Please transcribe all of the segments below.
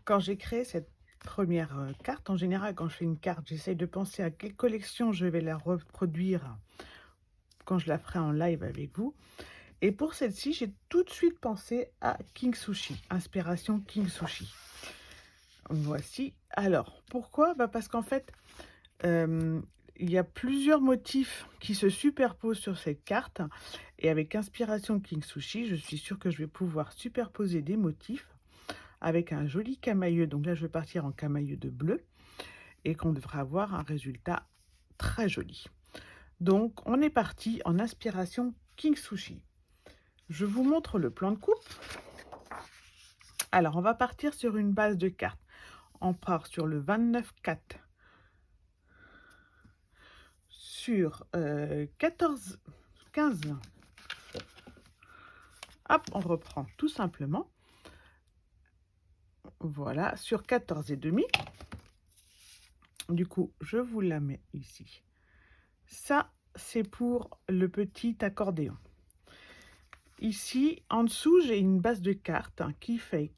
Quand j'ai créé cette première carte, en général, quand je fais une carte, j'essaye de penser à quelle collection je vais la reproduire quand je la ferai en live avec vous. Et pour celle-ci, j'ai tout de suite pensé à King Sushi, inspiration King Sushi. Voici. Alors, pourquoi? Parce qu'en fait, il y a plusieurs motifs qui se superposent sur cette carte. Et avec inspiration King Sushi, je suis sûre que je vais pouvoir superposer des motifs avec un joli camailleux. Donc là, je vais partir en camailleux de bleu et qu'on devrait avoir un résultat très joli. Donc, on est parti en inspiration King Sushi. Je vous montre le plan de coupe. Alors, on va partir sur une base de cartes. On part sur le 29-4, sur 14, 15. Hop, on reprend tout simplement. Voilà, sur 14 et demi. Du coup, je vous la mets ici. Ça, c'est pour le petit accordéon. Ici, en dessous, j'ai une base de cartes qui fait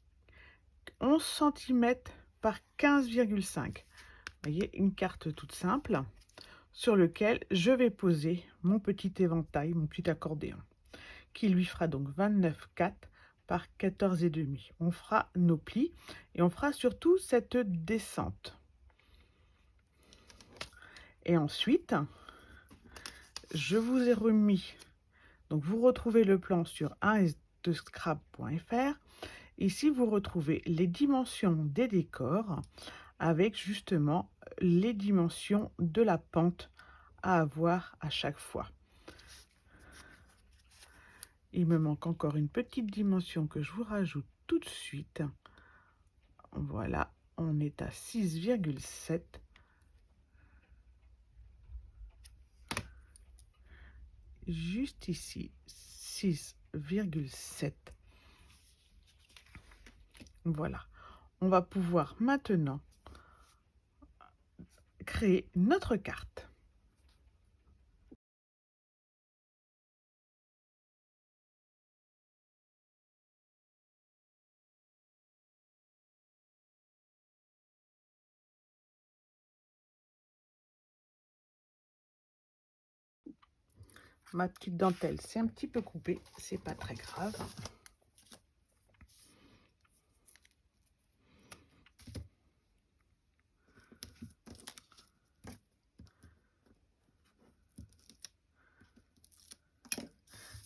11 cm par 15,5. Vous voyez, une carte toute simple sur laquelle je vais poser mon petit éventail, mon petit accordéon, qui lui fera donc 29,4 par 14,5. On fera nos plis et on fera surtout cette descente. Et ensuite, je vous ai remis, donc vous retrouvez le plan sur 1s2scrap.fr. Ici, vous retrouvez les dimensions des décors avec justement les dimensions de la pente à avoir à chaque fois. Il me manque encore une petite dimension que je vous rajoute tout de suite. Voilà, on est à 6,7. Juste ici, 6,7. Voilà, on va pouvoir maintenant créer notre carte. Ma petite dentelle, c'est un petit peu coupé, c'est pas très grave.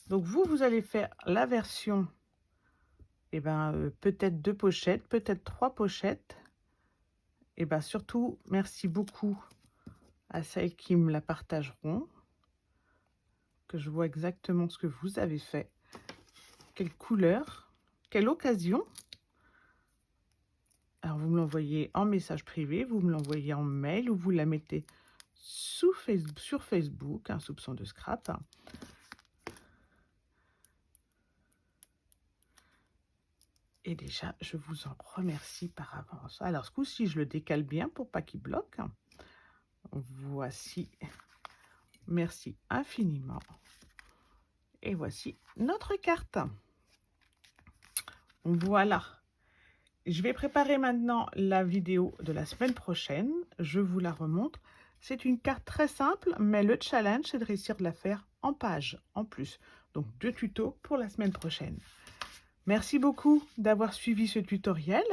Donc vous allez faire la version, peut-être 2 pochettes, peut-être 3 pochettes. Et surtout, merci beaucoup à celles qui me la partageront, que je vois exactement ce que vous avez fait. Quelle couleur, quelle occasion. Alors vous me l'envoyez en message privé, vous me l'envoyez en mail ou vous la mettez sur Facebook, un soupçon de scrap. Et déjà, je vous en remercie par avance. Alors, ce coup-ci, je le décale bien pour pas qu'il bloque. Voici. Merci infiniment. Et voici notre carte. Voilà. Je vais préparer maintenant la vidéo de la semaine prochaine. Je vous la remontre. C'est une carte très simple, mais le challenge, c'est de réussir de la faire en page, en plus. Donc, 2 tutos pour la semaine prochaine. Merci beaucoup d'avoir suivi ce tutoriel.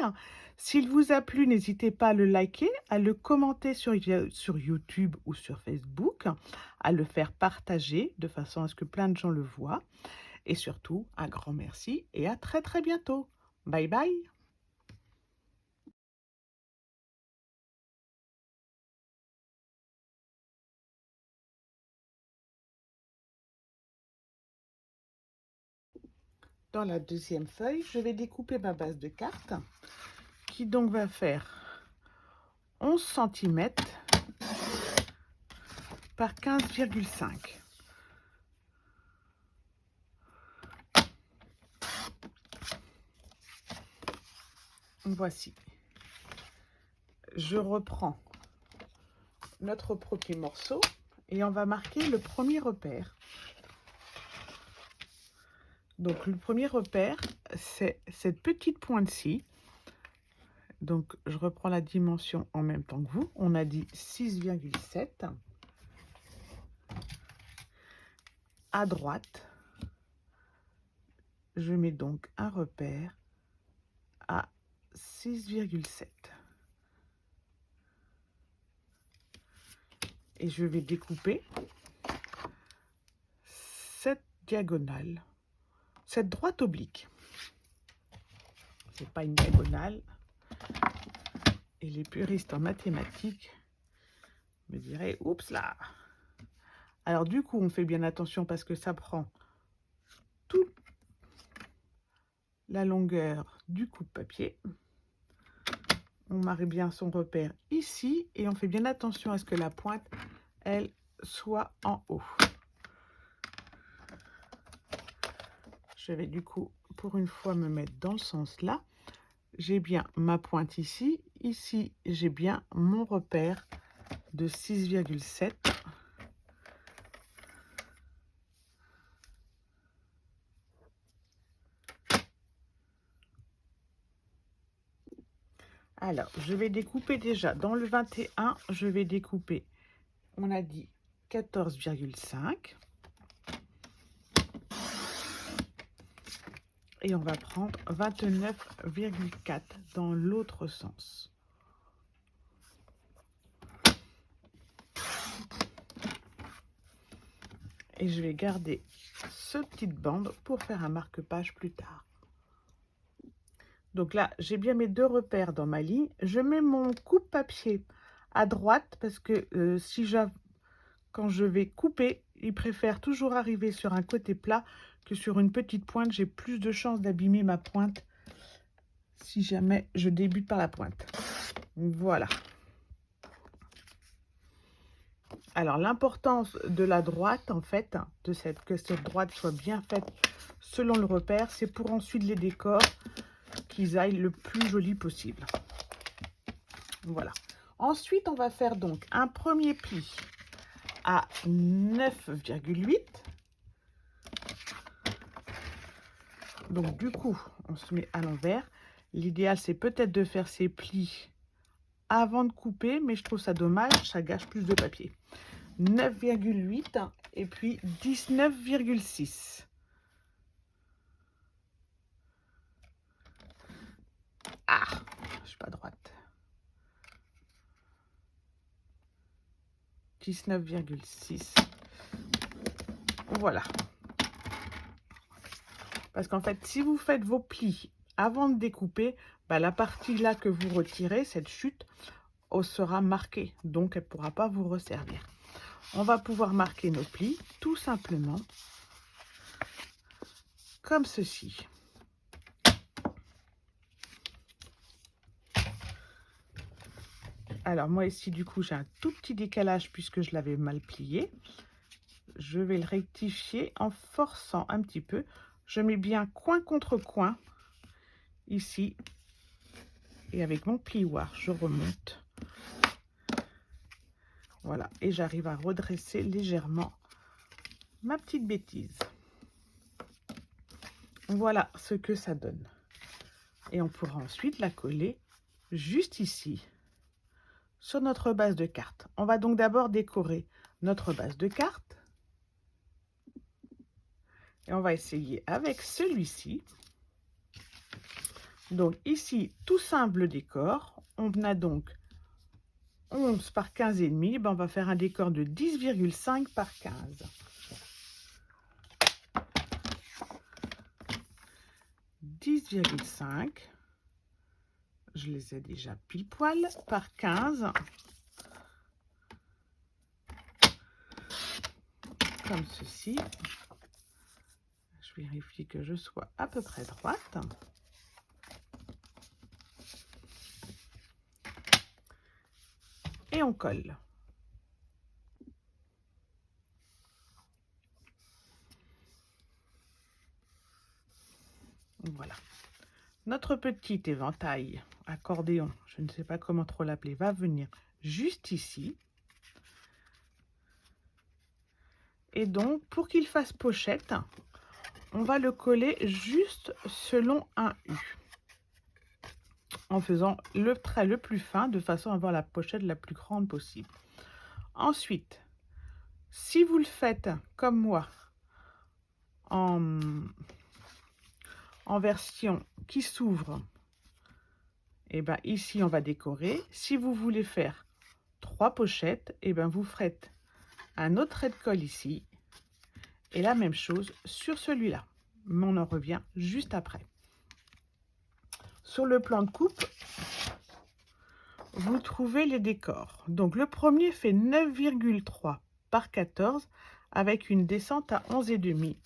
S'il vous a plu, n'hésitez pas à le liker, à le commenter sur YouTube ou sur Facebook, à le faire partager de façon à ce que plein de gens le voient. Et surtout, un grand merci et à très très bientôt. Bye bye. Dans la deuxième feuille, je vais découper ma base de cartes qui donc va faire 11 cm par 15,5. Voici. Je reprends notre premier morceau et on va marquer le premier repère. Donc le premier repère, c'est cette petite pointe-ci. Donc, je reprends la dimension en même temps que vous. On a dit 6,7. À droite, je mets donc un repère à 6,7. Et je vais découper cette diagonale, cette droite oblique. C'est pas une diagonale. Et les puristes en mathématiques me diraient, oups là. Alors du coup, on fait bien attention parce que ça prend toute la longueur du coupe-papier. On marie bien son repère ici et on fait bien attention à ce que la pointe, elle, soit en haut. Je vais du coup, pour une fois, me mettre dans le sens là. J'ai bien ma pointe ici. Ici, j'ai bien mon repère de 6,7. Alors, je vais découper déjà. Dans le 21, je vais découper, on a dit 14,5. Et on va prendre 29,4 dans l'autre sens. Et je vais garder cette petite bande pour faire un marque-page plus tard. Donc là, j'ai bien mes deux repères dans ma ligne. Je mets mon coupe-papier à droite parce que quand je vais couper, il préfère toujours arriver sur un côté plat que sur une petite pointe. J'ai plus de chances d'abîmer ma pointe si jamais je débute par la pointe. Voilà. Alors, l'importance de la droite, en fait, que cette droite soit bien faite selon le repère, c'est pour ensuite les décors qu'ils aillent le plus joli possible. Voilà. Ensuite, on va faire donc un premier pli à 9,8. Donc, du coup, on se met à l'envers. L'idéal, c'est peut-être de faire ces plis avant de couper, mais je trouve ça dommage, ça gâche plus de papier. 9,8 et puis 19,6. Ah, je suis pas droite. 19,6. Voilà. Parce qu'en fait, si vous faites vos plis avant de découper, bah, la partie là que vous retirez, cette chute, sera marquée. Donc, elle ne pourra pas vous resservir. On va pouvoir marquer nos plis tout simplement comme ceci. Alors, moi ici, du coup, j'ai un tout petit décalage puisque je l'avais mal plié. Je vais le rectifier en forçant un petit peu. Je mets bien coin contre coin ici. Et avec mon plioir, je remonte. Voilà. Et j'arrive à redresser légèrement ma petite bêtise. Voilà ce que ça donne. Et on pourra ensuite la coller juste ici, sur notre base de carte. On va donc d'abord décorer notre base de carte. Et on va essayer avec celui-ci. Donc ici, tout simple décor. On a donc 11 par 15,5. Ben, on va faire un décor de 10,5 par 15. Je les ai déjà pile poil par 15. Comme ceci. Je vérifie que je sois à peu près droite. Et on colle. Voilà. Notre petit éventail, accordéon, je ne sais pas comment trop l'appeler, va venir juste ici. Et donc, pour qu'il fasse pochette, on va le coller juste selon un U. en faisant le trait le plus fin de façon à avoir la pochette la plus grande possible. Ensuite, si vous le faites comme moi en, en version qui s'ouvre, et ben ici on va décorer. Si vous voulez faire 3 pochettes, et ben vous faites un autre trait de colle ici et la même chose sur celui-là. Mais on en revient juste après. Sur le plan de coupe, vous trouvez les décors. Donc le premier fait 9,3 par 14 avec une descente à 11,5.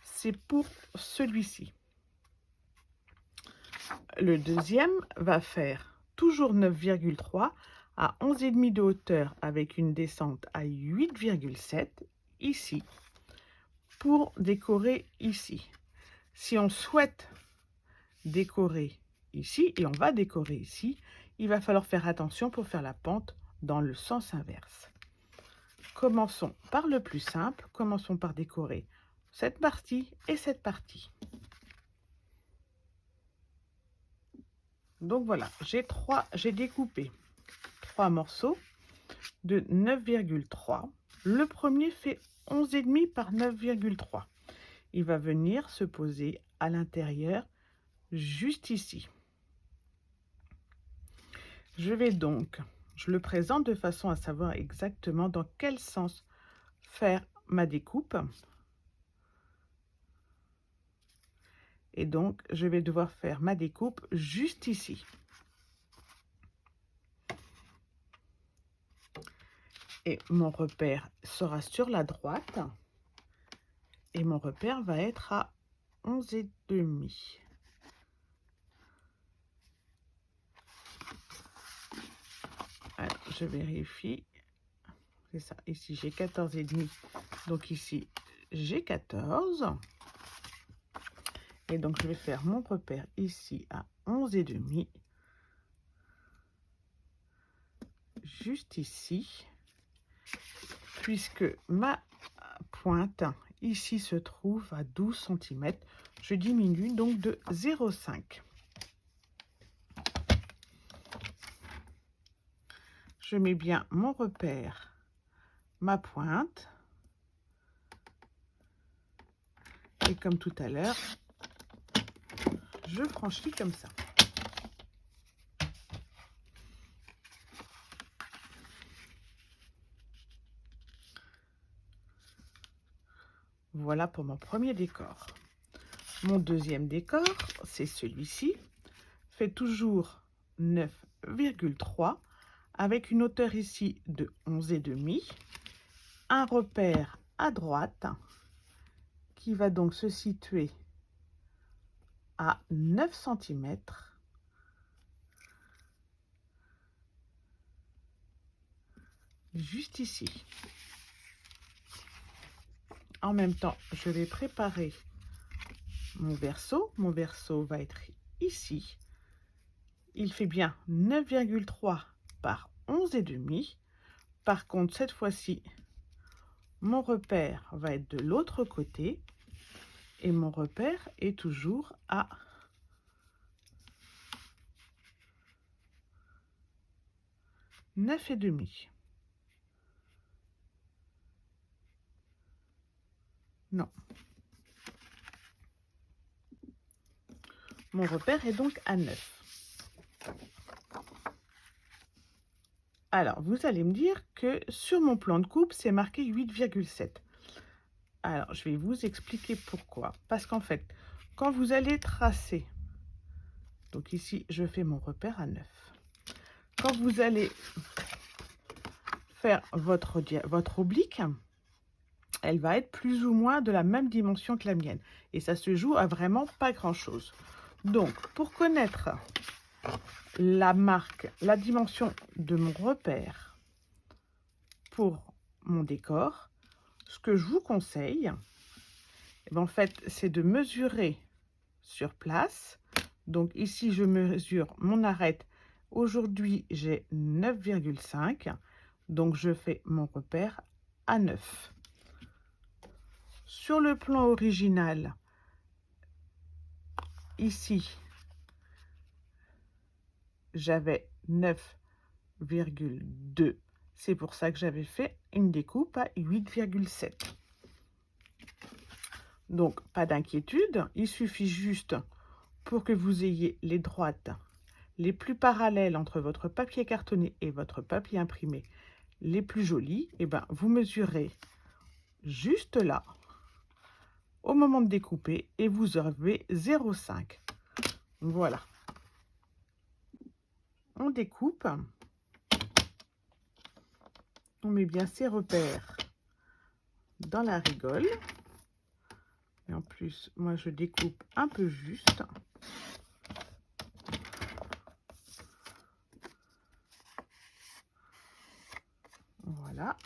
C'est pour celui-ci. Le deuxième va faire toujours 9,3 à 11,5 de hauteur avec une descente à 8,7 ici pour décorer ici. Si on souhaite décorer ici, et on va décorer ici, il va falloir faire attention pour faire la pente dans le sens inverse. Commençons par le plus simple, commençons par décorer cette partie et cette partie. Donc voilà, j'ai découpé 3 morceaux de 9,3. Le premier fait 11,5 par 9,3. Il va venir se poser à l'intérieur, juste ici. Je le présente de façon à savoir exactement dans quel sens faire ma découpe. Et donc, je vais devoir faire ma découpe juste ici. Et mon repère sera sur la droite. Et mon repère va être à 11,5. Alors, je vérifie. C'est ça. Ici, j'ai 14,5. Donc ici, j'ai 14. Et donc, je vais faire mon repère ici à 11,5. Juste ici. Puisque ma pointe ici se trouve à 12 cm, je diminue donc de 0,5. Je mets bien mon repère, ma pointe, et comme tout à l'heure, je franchis comme ça. Voilà pour mon premier décor. Mon deuxième décor, c'est celui-ci, fait toujours 9,3 avec une hauteur ici de 11,5, un repère à droite qui va donc se situer à 9 cm. Juste ici. En même temps, je vais préparer mon verso. Mon verso va être ici. Il fait bien 9,3 par 11,5. Par contre, cette fois-ci, mon repère va être de l'autre côté. Et mon repère est toujours à 9,5. Non. Mon repère est donc à 9. Alors, vous allez me dire que sur mon plan de coupe, c'est marqué 8,7. Alors, je vais vous expliquer pourquoi. Parce qu'en fait, quand vous allez tracer, donc ici, je fais mon repère à 9. Quand vous allez faire votre oblique, elle va être plus ou moins de la même dimension que la mienne. Et ça se joue à vraiment pas grand-chose. Donc, pour connaître la marque, la dimension de mon repère pour mon décor, ce que je vous conseille, eh bien, en fait, c'est de mesurer sur place. Donc ici, je mesure mon arête. Aujourd'hui, j'ai 9,5. Donc, je fais mon repère à 9. Sur le plan original, ici, j'avais 9,2. C'est pour ça que j'avais fait une découpe à 8,7. Donc, pas d'inquiétude, il suffit juste pour que vous ayez les droites les plus parallèles entre votre papier cartonné et votre papier imprimé, les plus jolies, et ben, vous mesurez juste là, au moment de découper, et vous avez 0,5. Voilà. On découpe. On met bien ses repères dans la rigole. Et en plus, moi, je découpe un peu juste. Voilà.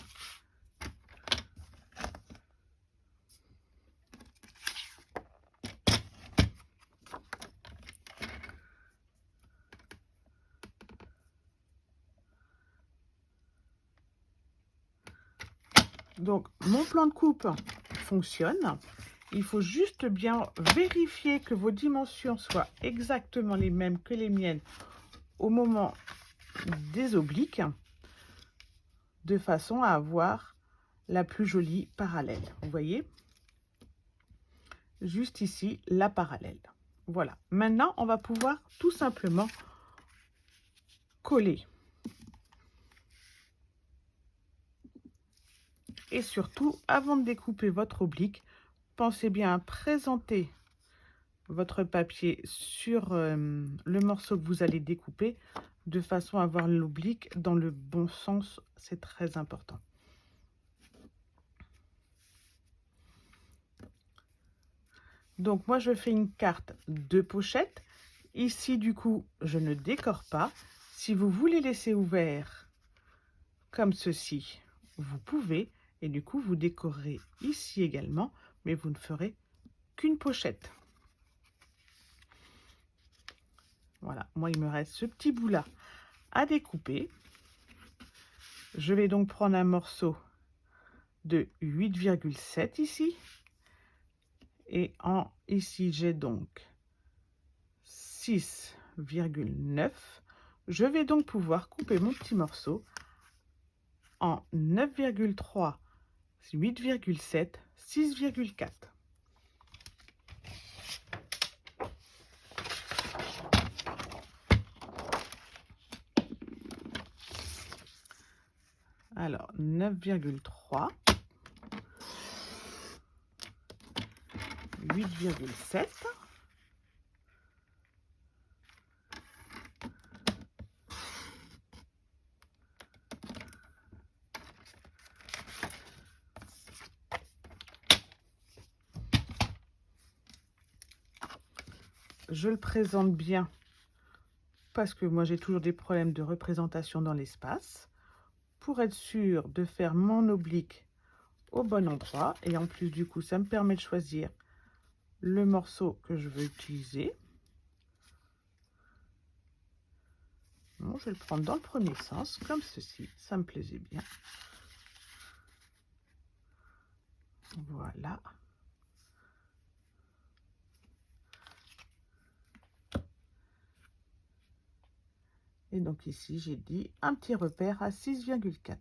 Donc, mon plan de coupe fonctionne. Il faut juste bien vérifier que vos dimensions soient exactement les mêmes que les miennes au moment des obliques, de façon à avoir la plus jolie parallèle. Vous voyez? Juste ici, la parallèle. Voilà. Maintenant, on va pouvoir tout simplement coller. Et surtout, avant de découper votre oblique, pensez bien à présenter votre papier sur le morceau que vous allez découper, de façon à avoir l'oblique dans le bon sens. C'est très important. Donc moi, je fais une carte de pochette. Ici, du coup, je ne décore pas. Si vous voulez laisser ouvert comme ceci, vous pouvez. Et du coup, vous décorez ici également, mais vous ne ferez qu'une pochette. Voilà, moi, il me reste ce petit bout-là à découper. Je vais donc prendre un morceau de 8,7 ici. Et ici, j'ai donc 6,9. Je vais donc pouvoir couper mon petit morceau en 9,3, 8,7, 6,4. Alors, 9,3, 8,7. Je le présente bien parce que moi j'ai toujours des problèmes de représentation dans l'espace, pour être sûr de faire mon oblique au bon endroit. Et en plus, du coup, ça me permet de choisir le morceau que je veux utiliser. Bon, je vais le prendre dans le premier sens, comme ceci. Ça me plaisait bien. Voilà. Et donc ici, j'ai dit un petit repère à 6,4.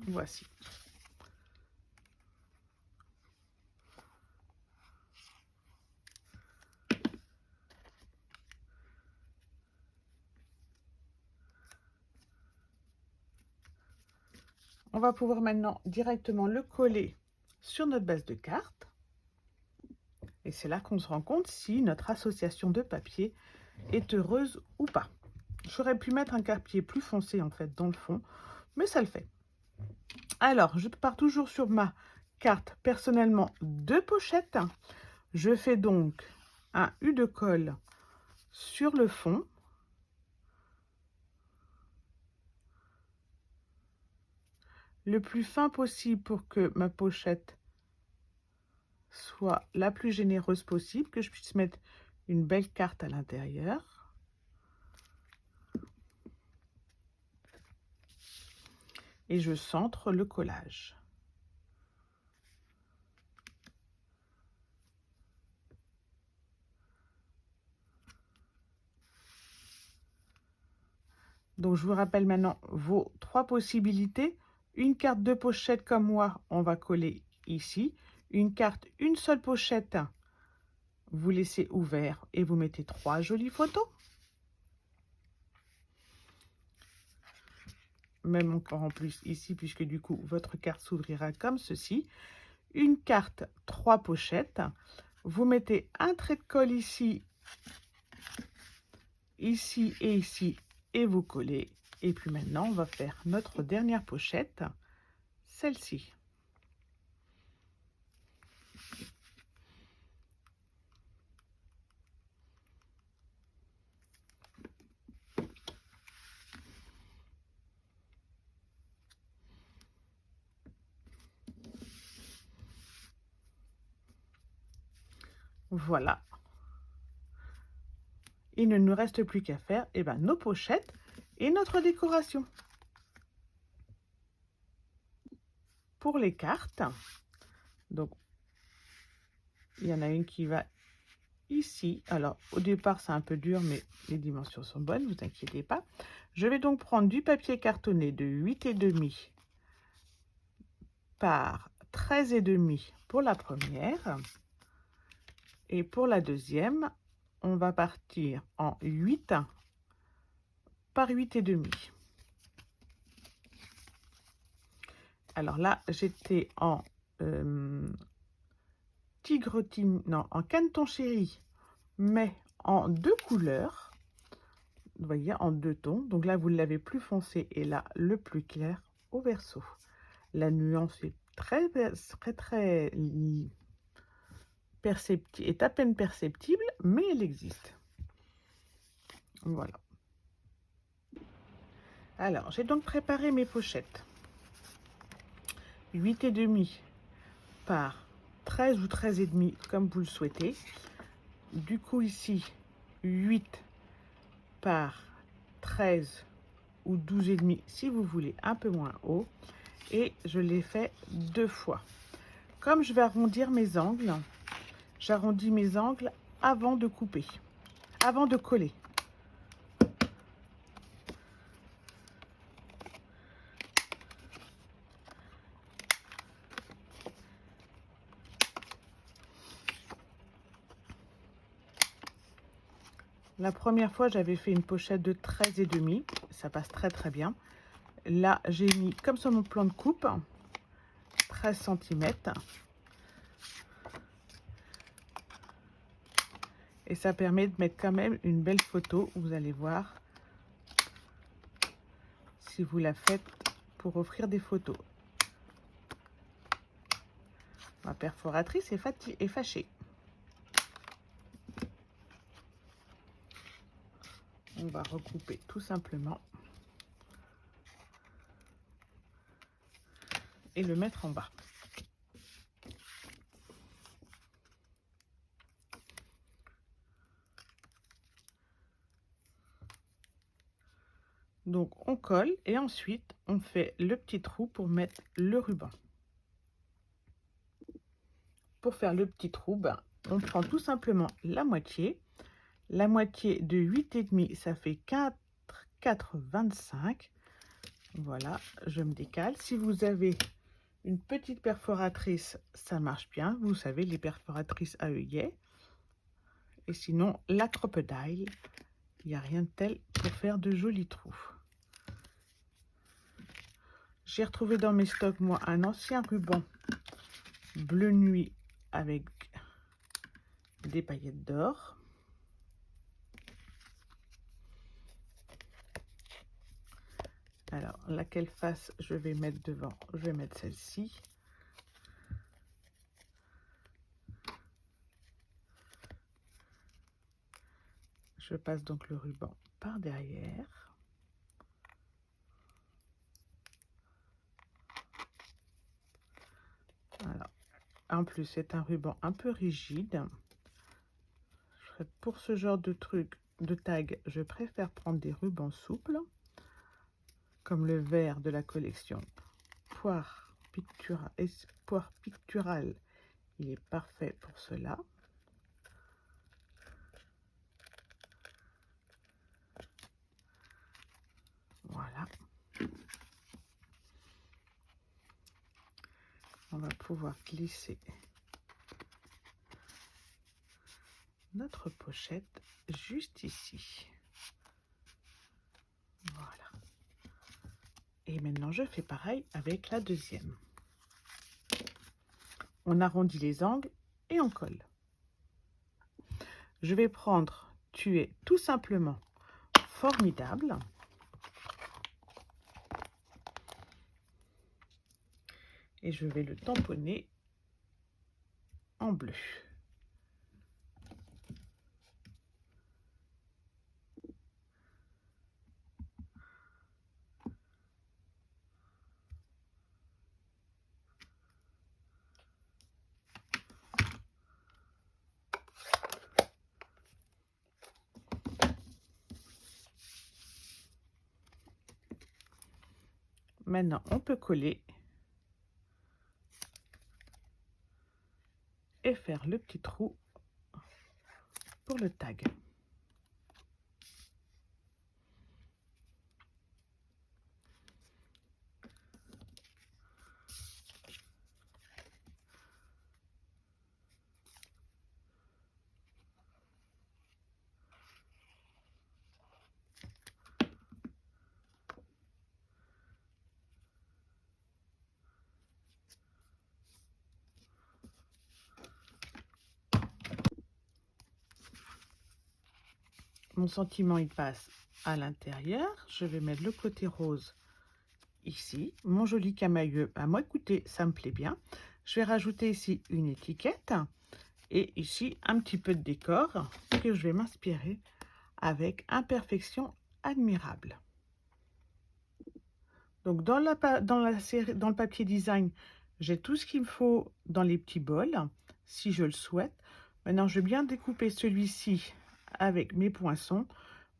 Voici. On va pouvoir maintenant directement le coller sur notre base de carte. Et c'est là qu'on se rend compte si notre association de papier est heureuse ou pas. J'aurais pu mettre un papier plus foncé en fait dans le fond, mais ça le fait. Alors, je pars toujours sur ma carte personnellement de pochette. Je fais donc un U de colle sur le fond. Le plus fin possible pour que ma pochette soit la plus généreuse possible, que je puisse mettre une belle carte à l'intérieur. Et je centre le collage. Donc je vous rappelle maintenant vos 3 possibilités. Une carte de pochette comme moi, on va coller ici. Une carte, une seule pochette, vous laissez ouvert et vous mettez 3 jolies photos. Même encore en plus ici, puisque du coup votre carte s'ouvrira comme ceci. Une carte, 3 pochettes. Vous mettez un trait de colle ici, ici et ici, et vous collez. Et puis maintenant, on va faire notre dernière pochette, celle-ci. Voilà. Il ne nous reste plus qu'à faire nos pochettes et notre décoration. Pour les cartes, donc il y en a une qui va ici. Alors au départ c'est un peu dur, mais les dimensions sont bonnes, vous inquiétez pas. Je vais donc prendre du papier cartonné de 8,5 par 13,5 pour la première. Et pour la deuxième, on va partir en 8 par 8,5. Alors là, j'étais en en caneton chéri, mais en 2 couleurs. Vous voyez, en 2 tons. Donc là, vous l'avez plus foncé et là, le plus clair au verso. La nuance est très perceptible, est à peine perceptible, mais elle existe. Voilà. Alors, j'ai donc préparé mes pochettes. 8,5 par 13 ou 13,5 comme vous le souhaitez. Du coup ici 8 par 13 ou 12,5 si vous voulez, un peu moins haut. Et je l'ai fait 2 fois. Comme je vais arrondir mes angles, j'arrondis mes angles avant de couper, avant de coller. La première fois, j'avais fait une pochette de 13,5. Ça passe très très bien. Là, j'ai mis, comme sur mon plan de coupe, 13 cm. Et ça permet de mettre quand même une belle photo. Vous allez voir si vous la faites pour offrir des photos. Ma perforatrice est fâchée. On va regrouper tout simplement et le mettre en bas. Donc on colle et ensuite on fait le petit trou pour mettre le ruban. Pour faire le petit trou, on prend tout simplement la moitié. La moitié de 8,5, ça fait 4, 4, 25. Voilà, je me décale. Si vous avez une petite perforatrice, ça marche bien. Vous savez, les perforatrices à œillet. Et sinon, la crocodile, il n'y a rien de tel pour faire de jolis trous. J'ai retrouvé dans mes stocks, moi, un ancien ruban bleu nuit avec des paillettes d'or. Alors, laquelle face je vais mettre devant? Je vais mettre celle-ci. Je passe donc le ruban par derrière. Alors, En plus, c'est un ruban un peu rigide. Pour ce genre de truc, de tag, je préfère prendre des rubans souples, comme le vert de la collection Poire Pictural. Il est parfait pour cela. Voilà. On va pouvoir glisser notre pochette juste ici. Voilà. Et maintenant, je fais pareil avec la deuxième. On arrondit les angles et on colle. Je vais prendre Tu es tout simplement formidable. Et je vais le tamponner en bleu. Maintenant, on peut coller et faire le petit trou pour le tag. Mon sentiment, il passe à l'intérieur. Je vais mettre le côté rose ici. Mon joli camailleux, à moi, écoutez, ça me plaît bien. Je vais rajouter ici une étiquette et ici un petit peu de décor que je vais m'inspirer avec Imperfection Admirable. Donc dans le papier design, j'ai tout ce qu'il me faut dans les petits bols, si je le souhaite. Maintenant, je vais bien découper celui-ci avec mes poinçons,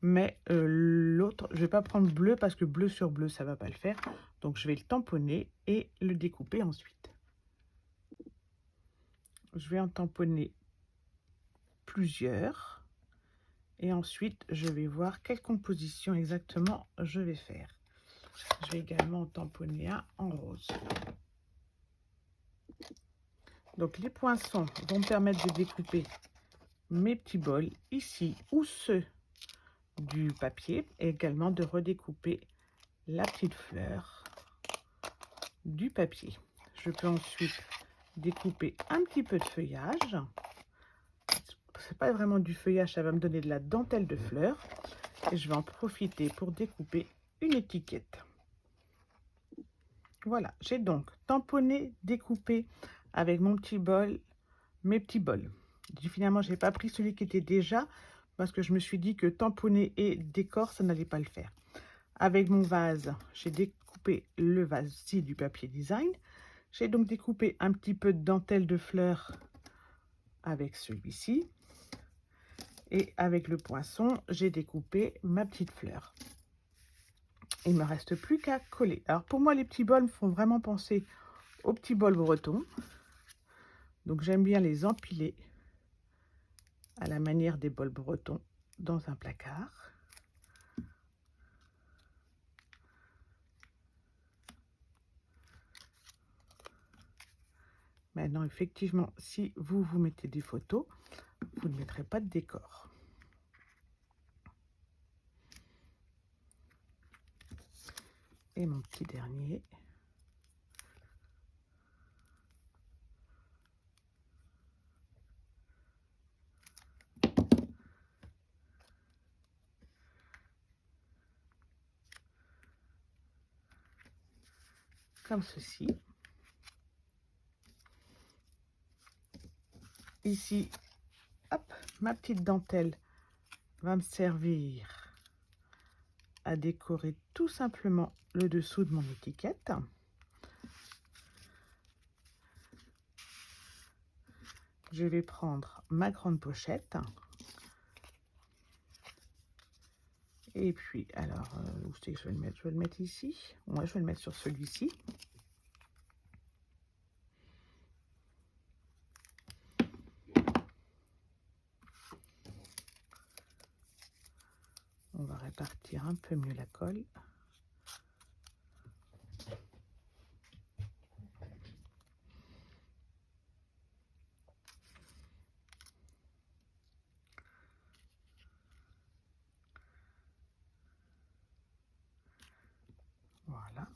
mais l'autre, je ne vais pas prendre bleu parce que bleu sur bleu, ça ne va pas le faire. Donc, je vais le tamponner et le découper ensuite. Je vais en tamponner plusieurs. Et ensuite, je vais voir quelle composition exactement je vais faire. Je vais également en tamponner un en rose. Donc, les poinçons vont me permettre de découper mes petits bols ici ou ceux du papier et également de redécouper la petite fleur du papier. Je peux ensuite découper un petit peu de feuillage. C'est pas vraiment du feuillage, ça va me donner de la dentelle de fleurs. Et je vais en profiter pour découper une étiquette. Voilà, j'ai donc tamponné, découpé avec mon petit bol, mes petits bols. Finalement, je n'ai pas pris celui qui était déjà parce que je me suis dit que tamponner et décor, ça n'allait pas le faire. Avec mon vase, j'ai découpé le vase du papier design. J'ai donc découpé un petit peu de dentelle de fleurs avec celui-ci. Et avec le poinçon, j'ai découpé ma petite fleur. Il ne me reste plus qu'à coller. Alors pour moi, les petits bols me font vraiment penser aux petits bols bretons. Donc j'aime bien les empiler à la manière des bols bretons dans un placard. Maintenant, effectivement, si vous mettez des photos, vous ne mettrez pas de décor. Et mon petit dernier. Comme ceci. Ici, hop, ma petite dentelle va me servir à décorer tout simplement le dessous de mon étiquette. je vais prendre ma grande pochette. Et puis, alors, où c'est que je vais le mettre? Je vais le mettre ici. Ouais, je vais le mettre sur celui-ci. On va répartir un peu mieux la colle. Voilà.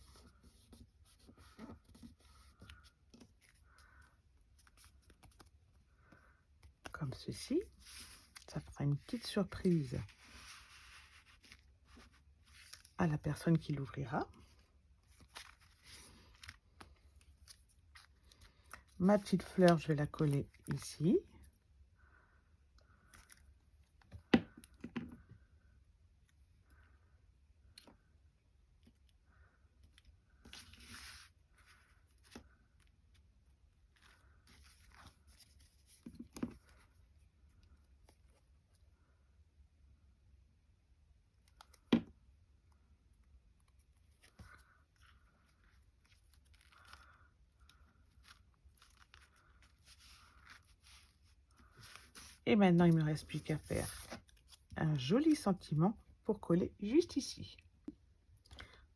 Comme ceci. Ça fera une petite surprise à la personne qui l'ouvrira. Ma petite fleur, je vais la coller ici. Et maintenant, il ne me reste plus qu'à faire un joli sentiment pour coller juste ici.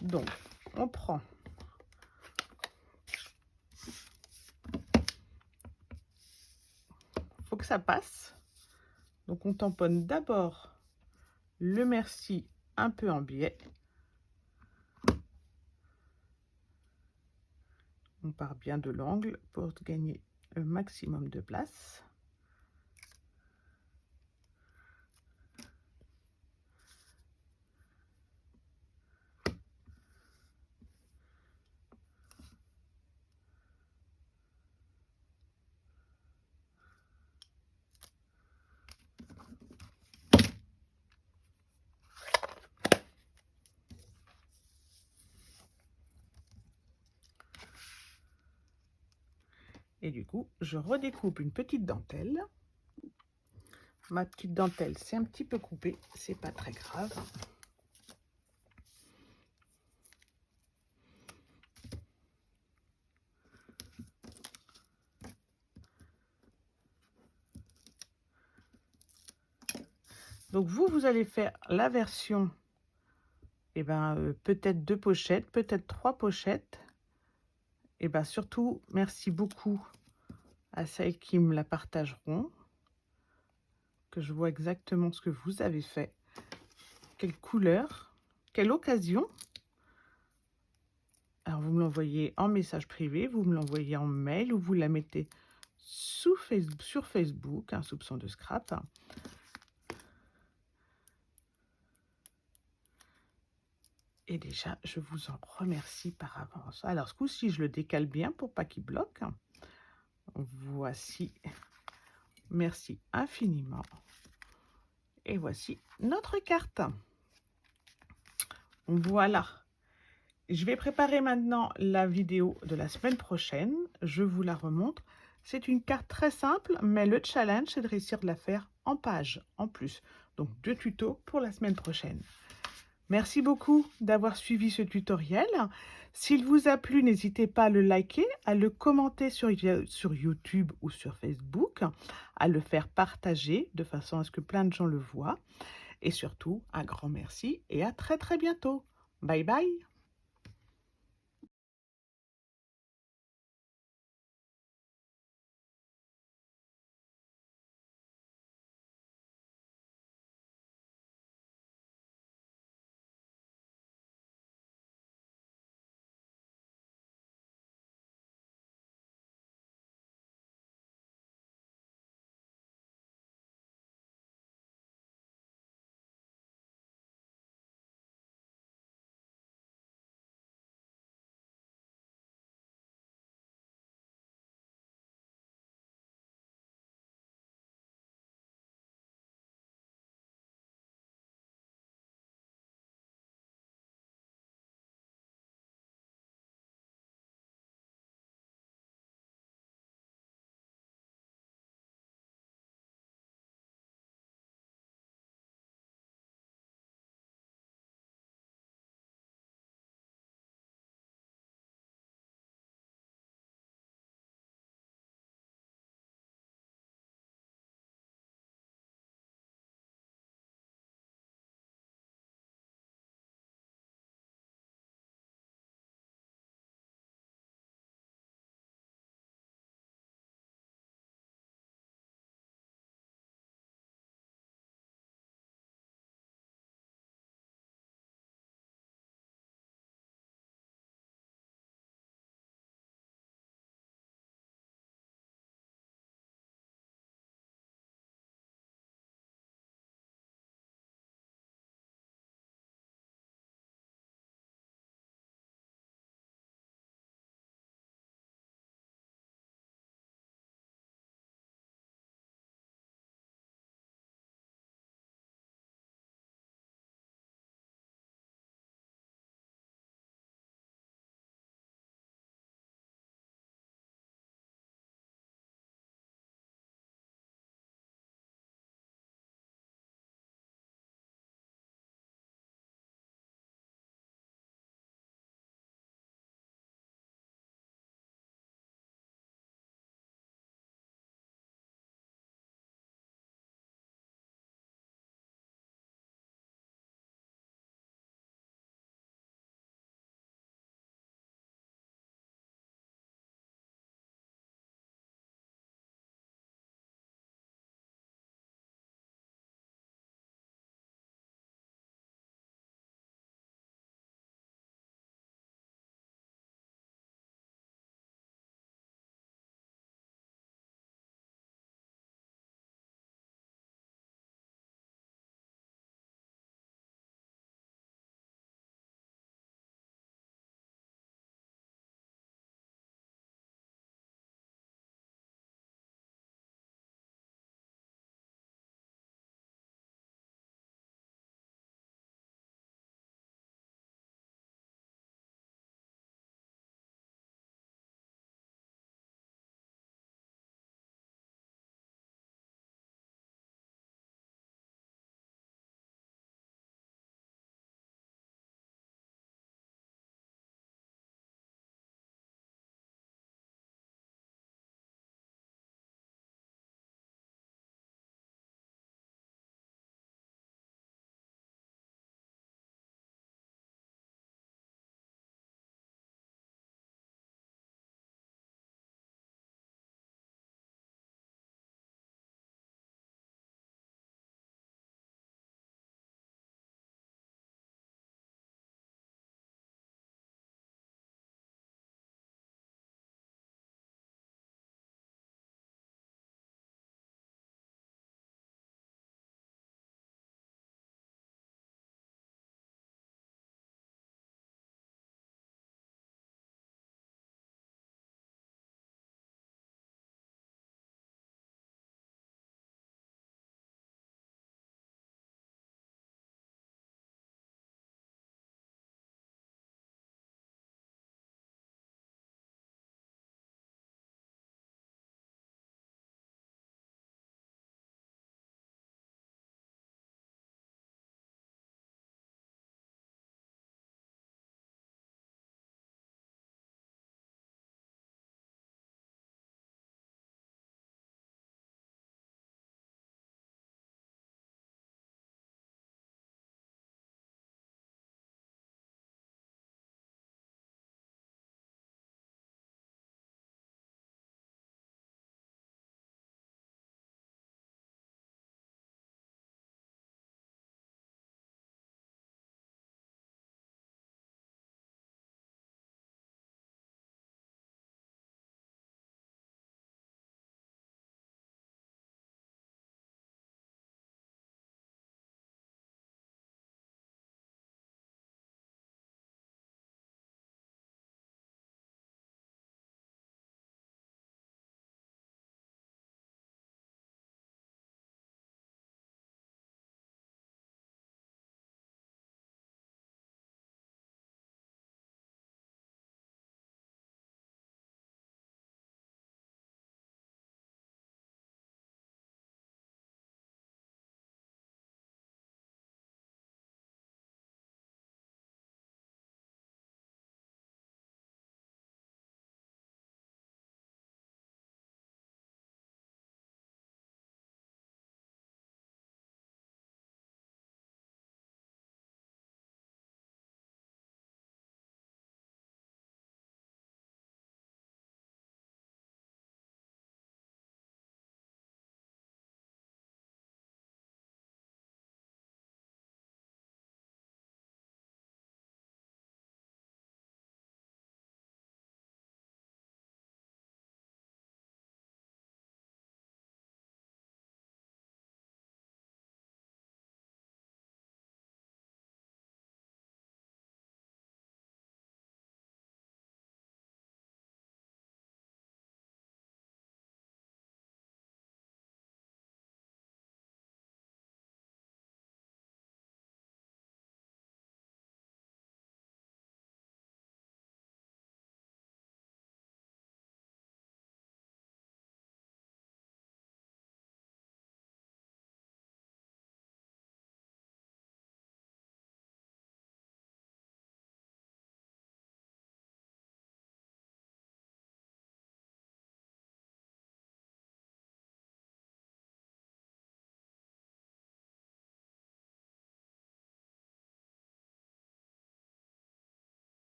Donc, on prend faut que ça passe. Donc, on tamponne d'abord le merci un peu en biais. On part bien de l'angle pour gagner le maximum de place. Et du coup, je redécoupe une petite dentelle. Ma petite dentelle, c'est un petit peu coupé, c'est pas très grave. Donc vous allez faire la version, peut-être 2 pochettes, peut-être 3 pochettes. Et surtout, merci beaucoup à celles qui me la partageront, que je vois exactement ce que vous avez fait. Quelle couleur, quelle occasion. Alors, vous me l'envoyez en message privé, vous me l'envoyez en mail ou vous la mettez sur Facebook, un soupçon de scrap. Et déjà, je vous en remercie par avance. Alors, ce coup-ci, je le décale bien pour pas qu'il bloque. Voici. Merci infiniment. Et voici notre carte. Voilà. Je vais préparer maintenant la vidéo de la semaine prochaine. Je vous la remontre. C'est une carte très simple, mais le challenge, c'est de réussir de la faire en page, en plus. Donc, 2 tutos pour la semaine prochaine. Merci beaucoup d'avoir suivi ce tutoriel. S'il vous a plu, n'hésitez pas à le liker, à le commenter sur YouTube ou sur Facebook, à le faire partager de façon à ce que plein de gens le voient. Et surtout, un grand merci et à très bientôt. Bye bye.